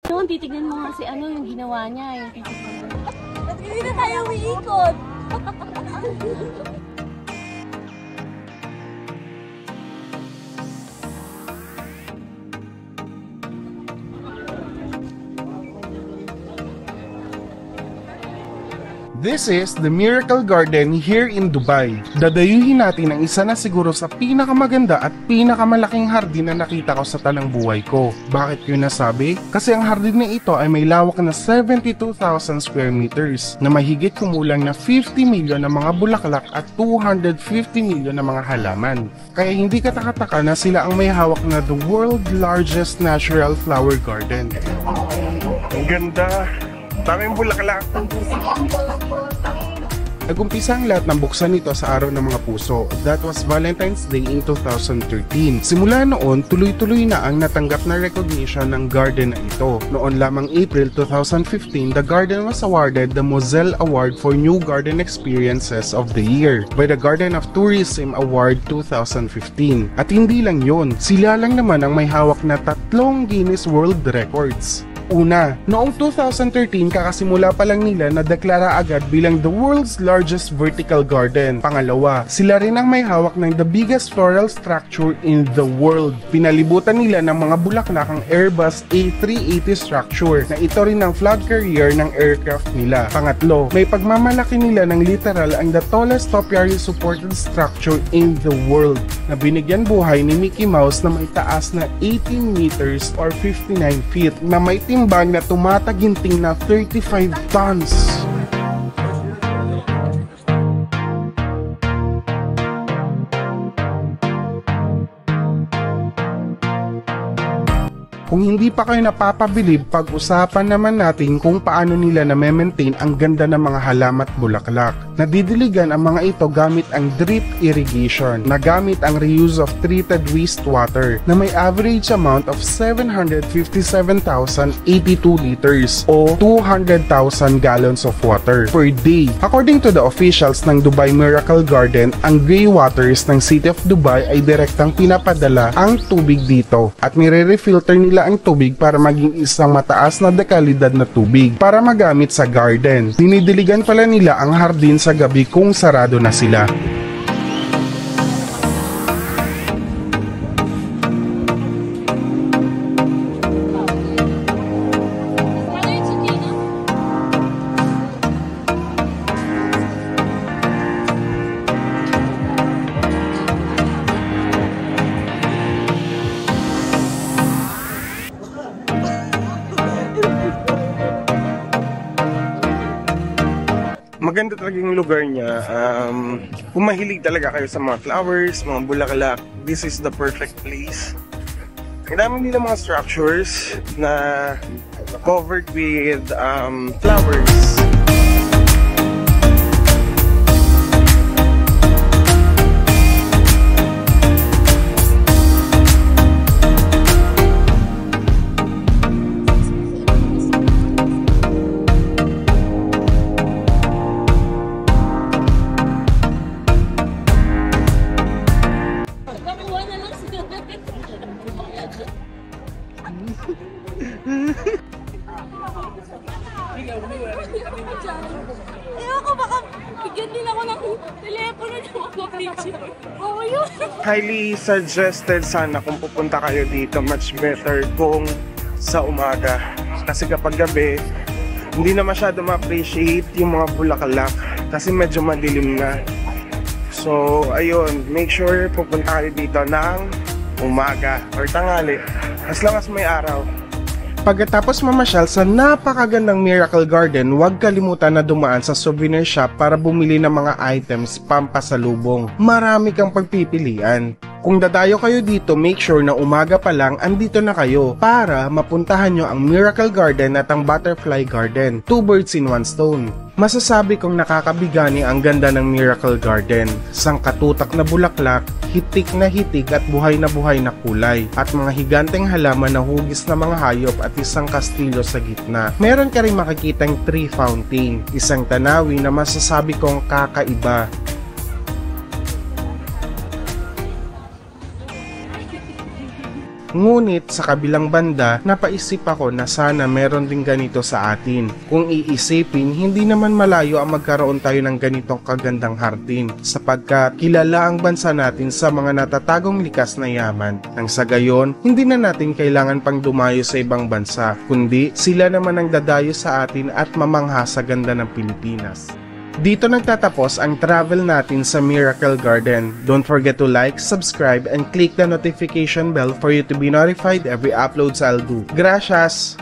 Doon, titignan mo nga si ano yung ginawa niya. Yung titignan mo. Ba't hindi na tayo umiikot? This is the Miracle Garden here in Dubai. Dadayuhin natin ang isa na siguro sa pinakamaganda at pinakamalaking hardin na nakita ko sa talang buhay ko. Bakit ko nasabi? Kasi ang hardin na ito ay may lawak na 72,000 square meters na mahigit kumulang na 50 million na mga bulaklak at 250 million na mga halaman. Kaya hindi katakataka na sila ang may hawak na the world's largest natural flower garden. Ang ganda! Daming bulaklak. Nag-umpisa ang lahat ng buksan nito sa araw ng mga puso. That was Valentine's Day in 2013. Simula noon, tuloy-tuloy na ang natanggap na recognition ng garden na ito. Noon lamang April 2015, the garden was awarded the Moselle Award for New Garden Experiences of the Year by the Garden of Tourism Award 2015. At hindi lang yon, sila lang naman ang may hawak na 3 Guinness World Records. Una, noong 2013 kakasimula pa lang nila na deklara agad bilang the world's largest vertical garden. Pangalawa, sila rin ang may hawak ng the biggest floral structure in the world. Pinalibutan nila ng mga bulaklak ang Airbus A380 structure na ito rin ang flag carrier ng aircraft nila. Pangatlo, may pagmamalaki nila ng literal ang the tallest topiary supported structure in the world na binigyan buhay ni Mickey Mouse na may taas na 18 meters or 59 feet na may timbang na tumataginting na 35 tons. Kung hindi pa kayo napapabilib, pag-usapan naman natin kung paano nila na-maintain ang ganda ng mga halaman at bulaklak. Nadidiligan ang mga ito gamit ang drip irrigation, na gamit ang reuse of treated wastewater na may average amount of 757,082 liters o 200,000 gallons of water per day. According to the officials ng Dubai Miracle Garden, ang grey waters ng City of Dubai ay direktang pinapadala ang tubig dito at nire-refilter nila ang tubig para maging isang mataas na dekalidad na tubig para magamit sa garden. Dinidiligan pala nila ang hardin sa gabi kung sarado na sila. Maganda talaga yung lugar niya. Kung mahilig talaga kayo sa mga flowers, mga bulaklak, this is the perfect place. Ang dami nila mga structures na covered with flowers. Ewan ko, baka bigyan din ako ng telepono na mag-picture. Oo yun. Highly suggested sana kung pupunta kayo dito, much better kung sa umaga. Kasi kapag gabi, hindi na masyado ma-appreciate yung mga bulaklak kasi medyo madilim na. So, ayun, make sure pupunta kayo dito ng umaga or tanghali, as long as may araw. Pagkatapos mamasyal sa napakagandang Miracle Garden, huwag kalimutan na dumaan sa souvenir shop para bumili ng mga items pampasalubong. Marami kang pagpipilian. Kung dadayo kayo dito, make sure na umaga pa lang andito na kayo para mapuntahan nyo ang Miracle Garden at ang Butterfly Garden. 2 birds in 1 stone. Masasabi kong nakakabigani ang ganda ng Miracle Garden. Sangkatutak na bulaklak, hitik na buhay na kulay, at mga higanteng halaman na hugis na mga hayop at isang kastilyo sa gitna. Meron ka rin makikitang tree fountain, isang tanawin na masasabi kong kakaiba. Ngunit sa kabilang banda, napaisip ako na sana meron din ganito sa atin. Kung iisipin, hindi naman malayo ang magkaroon tayo ng ganitong kagandang hardin sapagkat kilala ang bansa natin sa mga natatagong likas na yaman. Nang sa gayon, hindi na natin kailangan pang dumayo sa ibang bansa, kundi sila naman ang dadayo sa atin at mamangha sa ganda ng Pilipinas. Dito nagtatapos ang travel natin sa Miracle Garden. Don't forget to like, subscribe, and click the notification bell for you to be notified every uploads I'll do. Gracias!